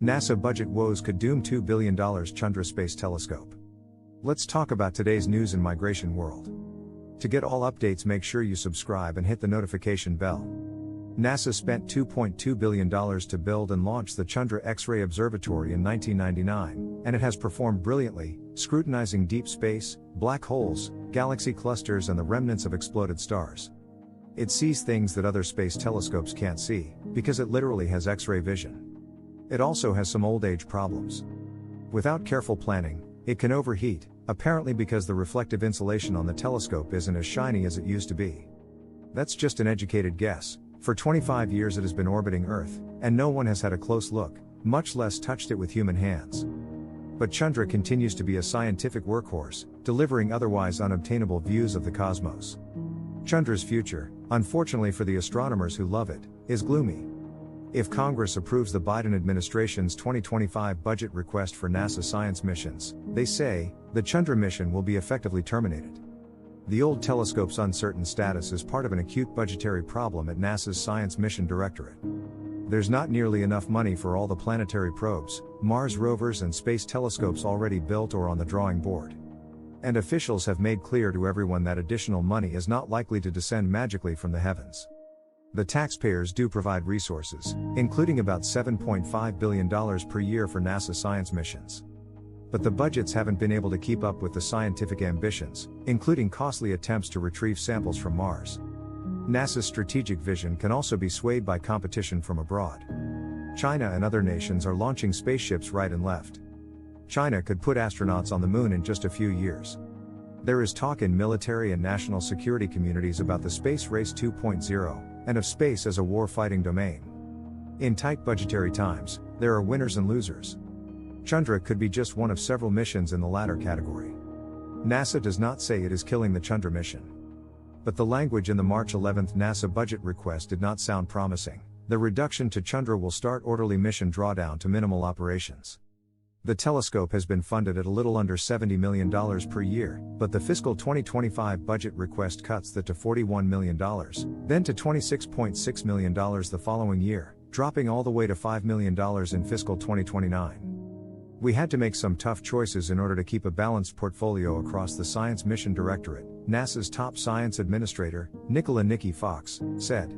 NASA budget woes could doom $2 billion Chandra Space Telescope. Let's talk about today's news in migration world. To get all updates, make sure you subscribe and hit the notification bell. NASA spent $2.2 billion to build and launch the Chandra X-Ray Observatory in 1999, and it has performed brilliantly, scrutinizing deep space, black holes, galaxy clusters and the remnants of exploded stars. It sees things that other space telescopes can't see, because it literally has X-ray vision. It also has some old age problems. Without careful planning, it can overheat, apparently because the reflective insulation on the telescope isn't as shiny as it used to be. That's just an educated guess. For 25 years it has been orbiting Earth, and no one has had a close look, much less touched it with human hands. But Chandra continues to be a scientific workhorse, delivering otherwise unobtainable views of the cosmos. Chandra's future, unfortunately for the astronomers who love it, is gloomy. If Congress approves the Biden administration's 2025 budget request for NASA science missions, they say, the Chandra mission will be effectively terminated. The old telescope's uncertain status is part of an acute budgetary problem at NASA's Science Mission Directorate. There's not nearly enough money for all the planetary probes, Mars rovers and space telescopes already built or on the drawing board. And officials have made clear to everyone that additional money is not likely to descend magically from the heavens. The taxpayers do provide resources, including about $7.5 billion per year for NASA science missions. But the budgets haven't been able to keep up with the scientific ambitions, including costly attempts to retrieve samples from Mars. NASA's strategic vision can also be swayed by competition from abroad. China and other nations are launching spaceships right and left. China could put astronauts on the moon in just a few years. There is talk in military and national security communities about the space race 2.0, and of space as a war-fighting domain. In tight budgetary times, there are winners and losers. Chandra could be just one of several missions in the latter category. NASA does not say it is killing the Chandra mission. But the language in the March 11 NASA budget request did not sound promising. The reduction to Chandra will start orderly mission drawdown to minimal operations. The telescope has been funded at a little under $70 million per year, but the fiscal 2025 budget request cuts that to $41 million, then to $26.6 million the following year, dropping all the way to $5 million in fiscal 2029. We had to make some tough choices in order to keep a balanced portfolio across the Science Mission Directorate, NASA's top science administrator, Nikki Fox, said.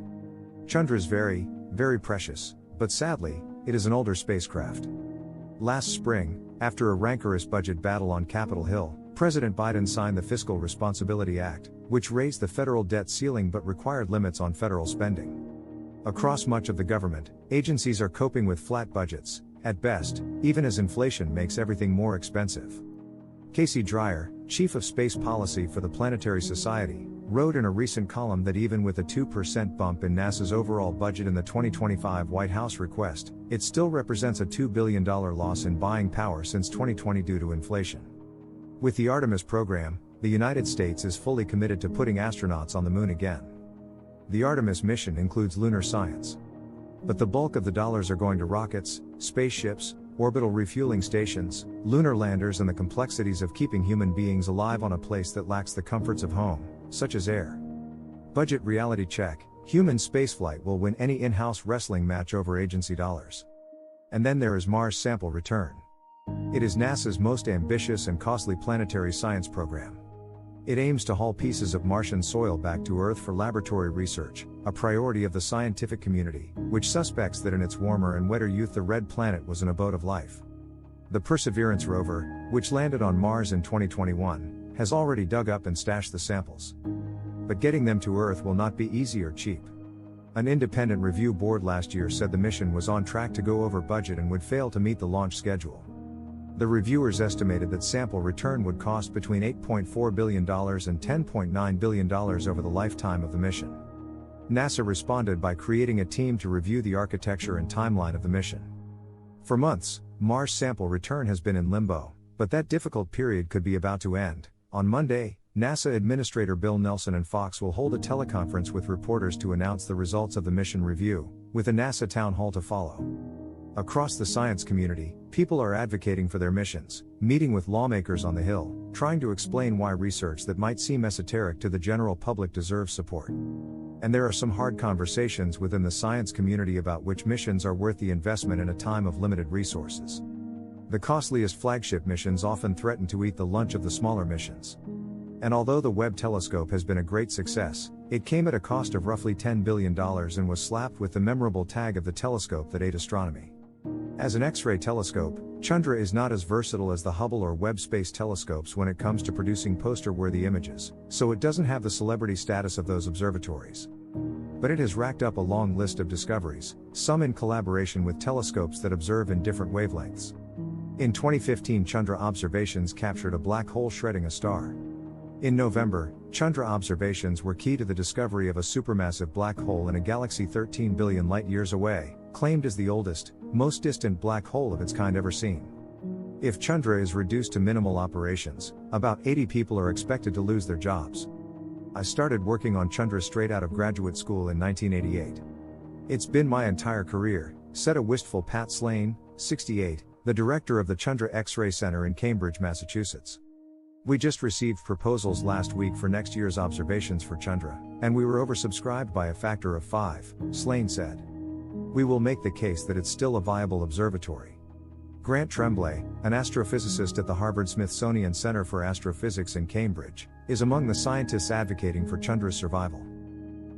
Chandra's very, very precious, but sadly, it is an older spacecraft. Last spring, after a rancorous budget battle on Capitol Hill, President Biden signed the Fiscal Responsibility Act, which raised the federal debt ceiling but required limits on federal spending. Across much of the government, agencies are coping with flat budgets, at best, even as inflation makes everything more expensive. Casey Dreyer, Chief of Space Policy for the Planetary Society, wrote in a recent column that even with a 2% bump in NASA's overall budget in the 2025 White House request, it still represents a $2 billion loss in buying power since 2020 due to inflation. With the Artemis program, the United States is fully committed to putting astronauts on the moon again. The Artemis mission includes lunar science. But the bulk of the dollars are going to rockets, spaceships, orbital refueling stations, lunar landers and the complexities of keeping human beings alive on a place that lacks the comforts of home, such as air. Budget reality check, human spaceflight will win any in-house wrestling match over agency dollars. And then there is Mars sample return. It is NASA's most ambitious and costly planetary science program. It aims to haul pieces of Martian soil back to Earth for laboratory research, a priority of the scientific community, which suspects that in its warmer and wetter youth the red planet was an abode of life. The Perseverance rover, which landed on Mars in 2021, has already dug up and stashed the samples. But getting them to Earth will not be easy or cheap. An independent review board last year said the mission was on track to go over budget and would fail to meet the launch schedule. The reviewers estimated that sample return would cost between $8.4 billion and $10.9 billion over the lifetime of the mission. NASA responded by creating a team to review the architecture and timeline of the mission. For months, Mars sample return has been in limbo, but that difficult period could be about to end. On Monday, NASA Administrator Bill Nelson and Fox will hold a teleconference with reporters to announce the results of the mission review, with a NASA town hall to follow. Across the science community, people are advocating for their missions, meeting with lawmakers on the Hill, trying to explain why research that might seem esoteric to the general public deserves support. And there are some hard conversations within the science community about which missions are worth the investment in a time of limited resources. The costliest flagship missions often threaten to eat the lunch of the smaller missions. And although the Webb telescope has been a great success, it came at a cost of roughly $10 billion and was slapped with the memorable tag of the telescope that ate astronomy. As an X-ray telescope, Chandra is not as versatile as the Hubble or Webb space telescopes when it comes to producing poster-worthy images, so it doesn't have the celebrity status of those observatories. But it has racked up a long list of discoveries, some in collaboration with telescopes that observe in different wavelengths. In 2015, Chandra observations captured a black hole shredding a star. In November, Chandra observations were key to the discovery of a supermassive black hole in a galaxy 13 billion light-years away, claimed as the oldest, most distant black hole of its kind ever seen. If Chandra is reduced to minimal operations, about 80 people are expected to lose their jobs. I started working on Chandra straight out of graduate school in 1988. It's been my entire career, said a wistful Pat Slane, 68, the director of the Chandra X-Ray Center in Cambridge, Massachusetts. We just received proposals last week for next year's observations for Chandra, and we were oversubscribed by a factor of 5, Slane said. We will make the case that it's still a viable observatory. Grant Tremblay, an astrophysicist at the Harvard-Smithsonian Center for Astrophysics in Cambridge, is among the scientists advocating for Chandra's survival.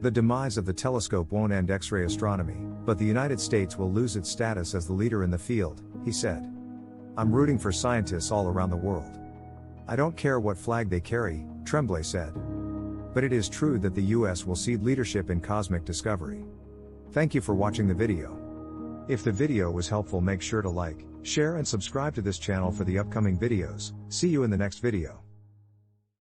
The demise of the telescope won't end X-ray astronomy, but the United States will lose its status as the leader in the field, he said. I'm rooting for scientists all around the world. I don't care what flag they carry, Tremblay said. But it is true that the US will cede leadership in cosmic discovery. Thank you for watching the video. If the video was helpful, make sure to like, share and subscribe to this channel for the upcoming videos. See you in the next video.